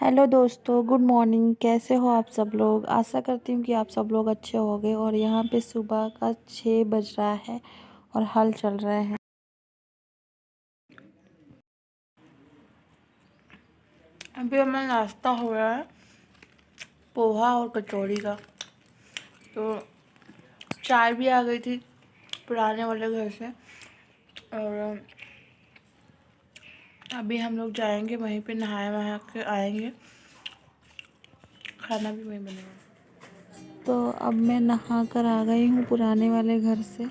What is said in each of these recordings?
Hello दोस्तों, good morning. कैसे हो आप सब लोग? आशा करती हूँ कि आप सब लोग अच्छे होंगे। और यहाँ पे सुबह का 6 बज रहा है और हल चल रहे हैं। अभी हमारा नाश्ता हो रहा है, पोहा और कचौड़ी का। तो चाय भी आ गई थी पुराने वाले घर से। और अभी हम लोग जाएंगे वहीं पे, नहाया वहा के आएंगे, खाना भी वहीं बनेगा। तो अब मैं नहा कर आ गई हूँ पुराने वाले घर से।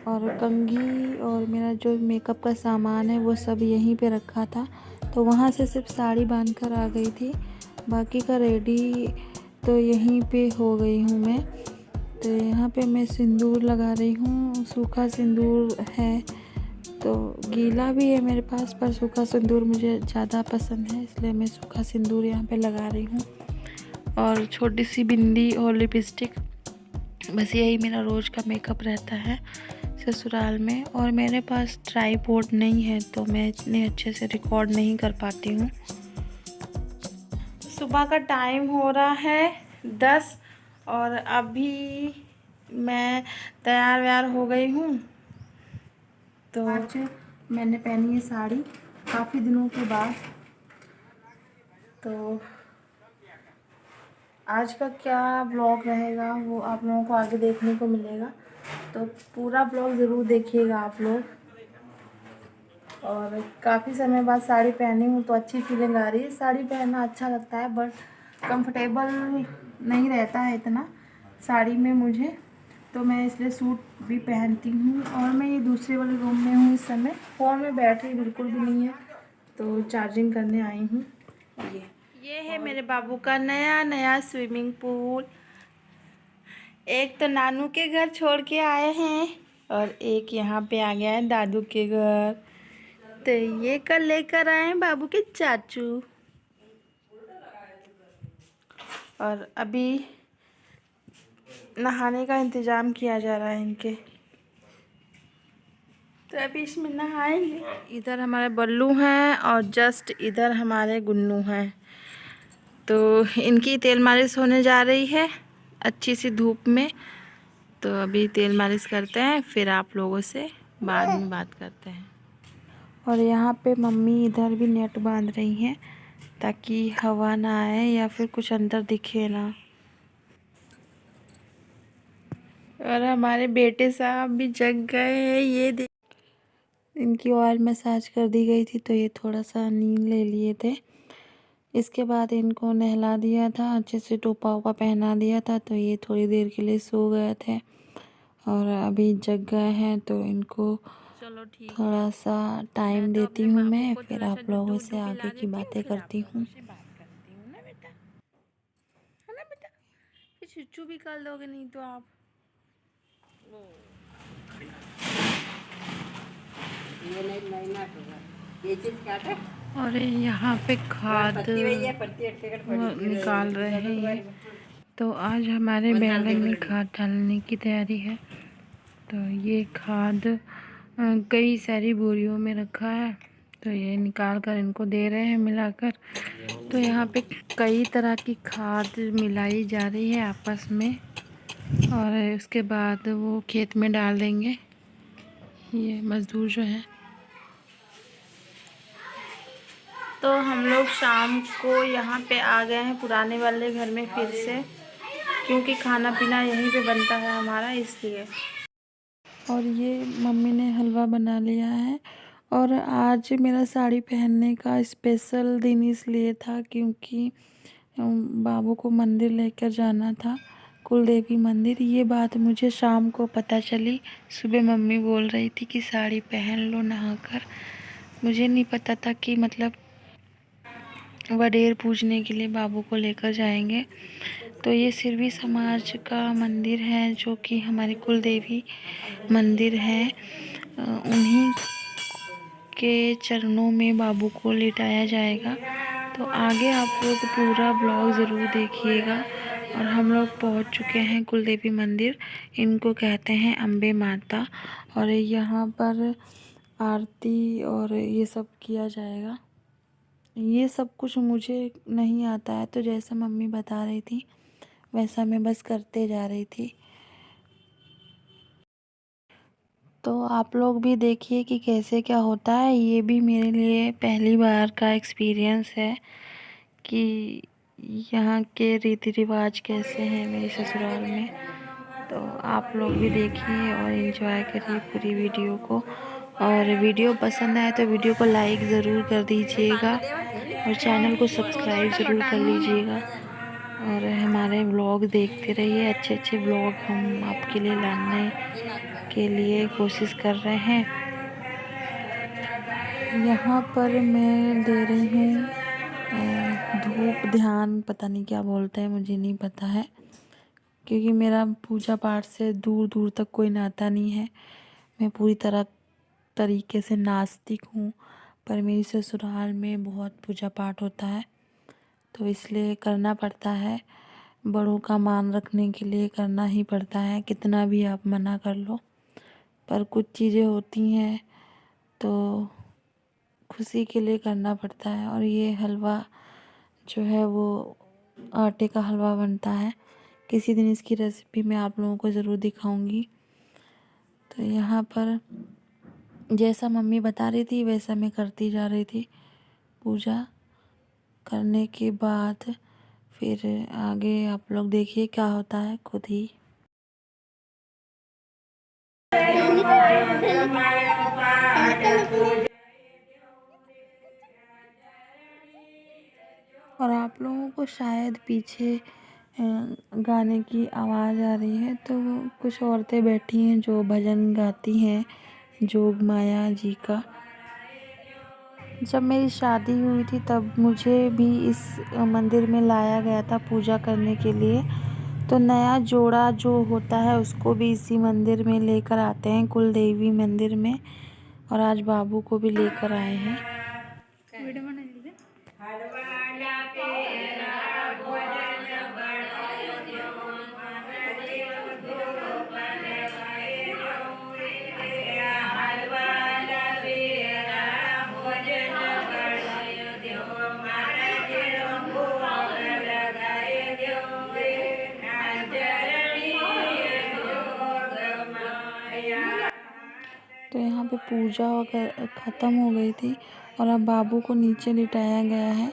और कंघी और मेरा जो मेकअप का सामान है वो सब यहीं पे रखा था। तो वहाँ से सिर्फ साड़ी बांध कर आ गई थी, बाकी का रेडी तो यहीं पे हो गई हूँ मैं। तो यहाँ पे मैं सिंदूर लगा रही हूँ। सूखा सिंदूर है, तो गीला भी है मेरे पास, पर सूखा सिंदूर मुझे ज़्यादा पसंद है, इसलिए मैं सूखा सिंदूर यहाँ पे लगा रही हूँ। और छोटी सी बिंदी और लिपस्टिक, बस यही मेरा रोज़ का मेकअप रहता है ससुराल में। और मेरे पास ट्राइपॉड नहीं है, तो मैं इतने अच्छे से रिकॉर्ड नहीं कर पाती हूँ। सुबह का टाइम हो रहा है 10 और अभी मैं तैयार व्यार हो गई हूँ। तो आज मैंने पहनी है साड़ी काफ़ी दिनों के बाद। तो आज का क्या ब्लॉग रहेगा वो आप लोगों को आगे देखने को मिलेगा, तो पूरा ब्लॉग ज़रूर देखिएगा आप लोग। और काफ़ी समय बाद साड़ी पहनी हूँ तो अच्छी फीलिंग आ रही है। साड़ी पहनना अच्छा लगता है, बट कंफर्टेबल नहीं रहता है इतना साड़ी में मुझे, तो मैं इसलिए सूट भी पहनती हूँ। और मैं ये दूसरे वाले रूम में हूँ इस समय। फ़ोन में बैटरी बिल्कुल भी नहीं है, तो चार्जिंग करने आई हूँ। ये है मेरे बाबू का नया नया स्विमिंग पूल। एक तो नानू के घर छोड़ के आए हैं और एक यहाँ पे आ गया है दादू के घर। तो ये कल लेकर आए हैं बाबू के चाचू। और अभी नहाने का इंतज़ाम किया जा रहा है इनके, तो अभी इसमें नहाएंगे। इधर हमारे बल्लू हैं और जस्ट इधर हमारे गुन्नू हैं। तो इनकी तेल मालिश होने जा रही है अच्छी सी धूप में। तो अभी तेल मालिश करते हैं, फिर आप लोगों से बाद में बात करते हैं। और यहाँ पे मम्मी इधर भी नेट बांध रही हैं ताकि हवा ना आए या फिर कुछ अंदर दिखे ना। और हमारे बेटे साहब भी जग गए हैं, ये देख। इनकी ऑयल मसाज कर दी गई थी तो ये थोड़ा सा नींद ले लिए थे। इसके बाद इनको नहला दिया था, अच्छे से टोपा वोपा पहना दिया था, तो ये थोड़ी देर के लिए सो गए थे। और अभी जग गए हैं तो इनको चलो ठीक थोड़ा सा टाइम देती हूँ मैं, फिर आप लोगों से आगे की बातें करती हूँ। ना बेटा, है ना बेटा? फिर चुच्चू भी कर लोगे नहीं तो आप। और यहाँ पे खाद निकाल रहे हैं ये। तो आज हमारे बैंगन में खाद डालने की तैयारी है। तो ये खाद कई सारी बोरियों में रखा है, तो ये निकाल कर इनको दे रहे हैं मिलाकर। तो यहाँ पे कई तरह की खाद मिलाई जा रही है आपस में, और उसके बाद वो खेत में डाल देंगे ये मज़दूर जो है। तो हम लोग शाम को यहाँ पे आ गए हैं पुराने वाले घर में फिर से, क्योंकि खाना पीना यहीं पे बनता है हमारा, इसलिए। और ये मम्मी ने हलवा बना लिया है। और आज मेरा साड़ी पहनने का स्पेशल दिन इसलिए था क्योंकि बाबू को मंदिर लेकर जाना था, कुल देवी मंदिर। ये बात मुझे शाम को पता चली। सुबह मम्मी बोल रही थी कि साड़ी पहन लो नहाकर। मुझे नहीं पता था कि मतलब वडेर पूजने के लिए बाबू को लेकर जाएंगे। तो ये सिरवी समाज का मंदिर है, जो कि हमारी कुल देवी मंदिर है। उन्हीं के चरणों में बाबू को लिटाया जाएगा। तो आगे आप लोग पूरा ब्लॉग ज़रूर देखिएगा। और हम लोग पहुंच चुके हैं कुल देवी मंदिर, इनको कहते हैं अम्बे माता। और यहाँ पर आरती और ये सब किया जाएगा। ये सब कुछ मुझे नहीं आता है, तो जैसा मम्मी बता रही थी वैसा मैं बस करते जा रही थी। तो आप लोग भी देखिए कि कैसे क्या होता है। ये भी मेरे लिए पहली बार का एक्सपीरियंस है कि यहाँ के रीति रिवाज कैसे हैं मेरे ससुराल में। तो आप लोग भी देखिए और एंजॉय करिए पूरी वीडियो को। और वीडियो पसंद आए तो वीडियो को लाइक ज़रूर कर दीजिएगा और चैनल को सब्सक्राइब ज़रूर कर लीजिएगा। और हमारे व्लॉग देखते रहिए, अच्छे अच्छे व्लॉग हम आपके लिए लाने के लिए कोशिश कर रहे हैं। यहाँ पर मैं दे रही हूँ धूप ध्यान, पता नहीं क्या बोलते हैं, मुझे नहीं पता है, क्योंकि मेरा पूजा पाठ से दूर दूर तक कोई नाता नहीं है। मैं पूरी तरीके से नास्तिक हूँ, पर मेरी ससुराल में बहुत पूजा पाठ होता है तो इसलिए करना पड़ता है। बड़ों का मान रखने के लिए करना ही पड़ता है, कितना भी आप मना कर लो। पर कुछ चीज़ें होती हैं तो खुशी के लिए करना पड़ता है। और ये हलवा जो है वो आटे का हलवा बनता है। किसी दिन इसकी रेसिपी मैं आप लोगों को ज़रूर दिखाऊंगी। तो यहाँ पर जैसा मम्मी बता रही थी वैसा मैं करती जा रही थी। पूजा करने के बाद फिर आगे आप लोग देखिए क्या होता है खुद ही। और आप लोगों को शायद पीछे गाने की आवाज़ आ रही है, तो कुछ औरतें बैठी हैं जो भजन गाती हैं जोग माया जी का। जब मेरी शादी हुई थी तब मुझे भी इस मंदिर में लाया गया था पूजा करने के लिए। तो नया जोड़ा जो होता है उसको भी इसी मंदिर में लेकर आते हैं, कुल देवी मंदिर में। और आज बाबू को भी लेकर आए हैं। तो यहाँ पे पूजा वगैरह ख़त्म हो गई थी और अब बाबू को नीचे लिटाया गया है।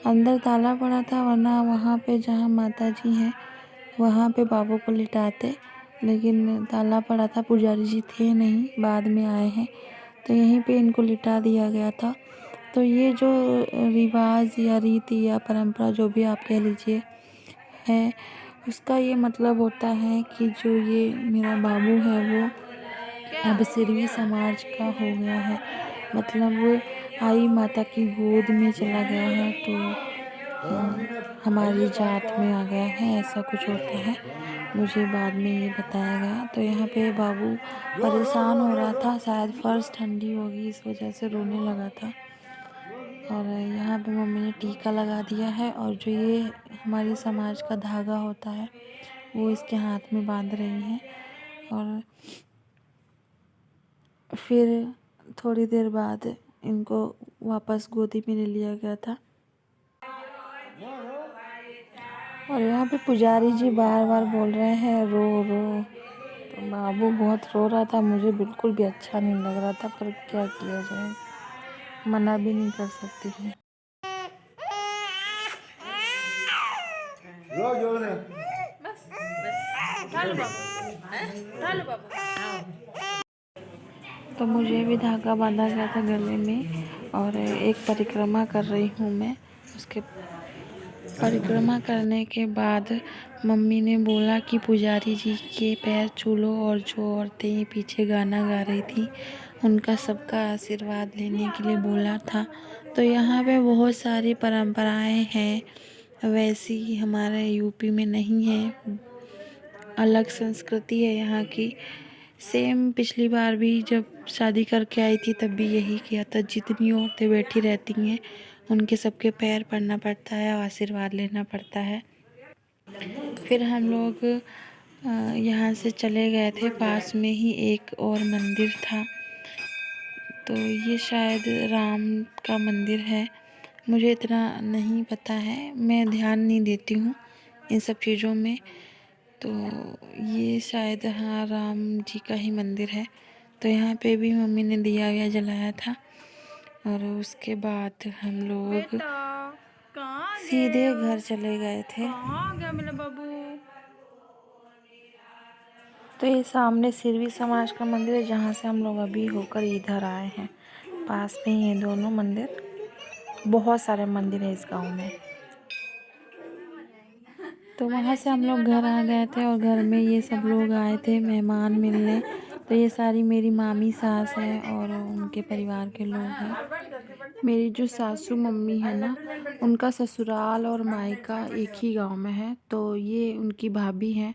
अंदर ताला पड़ा था, वरना वहाँ पे जहाँ माता जी हैं वहाँ पे बाबू को लिटाते, लेकिन ताला पड़ा था, पुजारी जी थे नहीं, बाद में आए हैं, तो यहीं पे इनको लिटा दिया गया था। तो ये जो रिवाज या रीति या परंपरा जो भी आप कह लीजिए है, उसका ये मतलब होता है कि जो ये मेरा बाबू है वो अब सिरवी समाज का हो गया है, मतलब वो आई माता की गोद में चला गया है, तो हमारी जात में आ गया है, ऐसा कुछ होता है। मुझे बाद में ये बताया गया। तो यहाँ पे बाबू परेशान हो रहा था, शायद फर्श ठंडी होगी इस वजह से रोने लगा था। और यहाँ पे मम्मी ने टीका लगा दिया है और जो ये हमारी समाज का धागा होता है वो इसके हाथ में बांध रही हैं। और फिर थोड़ी देर बाद इनको वापस गोदी में ले लिया गया था। और यहाँ पे पुजारी जी बार बार बोल रहे हैं रो रो, तो बाबू बहुत रो रहा था, मुझे बिल्कुल भी अच्छा नहीं लग रहा था, पर क्या किया जाए, मना भी नहीं कर सकती थी। तो मुझे भी धागा बांधा गया था गले में और एक परिक्रमा कर रही हूँ मैं। उसके परिक्रमा करने के बाद मम्मी ने बोला कि पुजारी जी के पैर छू लो, और जो औरतें पीछे गाना गा रही थी उनका सबका आशीर्वाद लेने के लिए बोला था। तो यहाँ पे बहुत सारी परंपराएं हैं, वैसी हमारे यूपी में नहीं है, अलग संस्कृति है यहाँ की। सेम पिछली बार भी जब शादी करके आई थी तब भी यही किया था, जितनी औरतें बैठी रहती हैं उनके सबके पैर पड़ना पड़ता है और आशीर्वाद लेना पड़ता है। फिर हम लोग यहाँ से चले गए थे, पास में ही एक और मंदिर था, तो ये शायद राम का मंदिर है, मुझे इतना नहीं पता है, मैं ध्यान नहीं देती हूँ इन सब चीज़ों में। तो ये शायद हाँ राम जी का ही मंदिर है। तो यहाँ पे भी मम्मी ने दिया विया जलाया था और उसके बाद हम लोग सीधे घर चले गए थे। कहाँ गया मेरा बाबू? तो ये सामने सिरवी समाज का मंदिर है, जहाँ से हम लोग अभी होकर इधर आए हैं। पास में ही ये दोनों मंदिर, बहुत सारे मंदिर है इस गांव में। तो वहाँ से हम लोग घर आ गए थे और घर में ये सब लोग आए थे मेहमान मिलने। तो ये सारी मेरी मामी सास है और उनके परिवार के लोग हैं। मेरी जो सासू मम्मी है ना, उनका ससुराल और मायका एक ही गांव में है। तो ये उनकी भाभी हैं,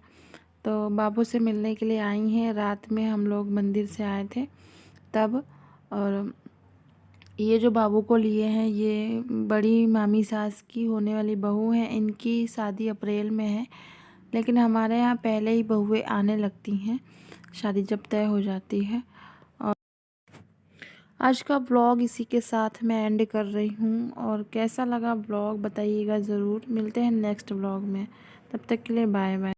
तो बाबू से मिलने के लिए आई हैं। रात में हम लोग मंदिर से आए थे तब। और ये जो बाबू को लिए हैं, ये बड़ी मामी सास की होने वाली बहू है। इनकी शादी अप्रैल में है, लेकिन हमारे यहाँ पहले ही बहुएं आने लगती हैं शादी जब तय हो जाती है। और आज का व्लॉग इसी के साथ मैं एंड कर रही हूँ। और कैसा लगा व्लॉग बताइएगा ज़रूर। मिलते हैं नेक्स्ट व्लॉग में, तब तक के लिए बाय बाय।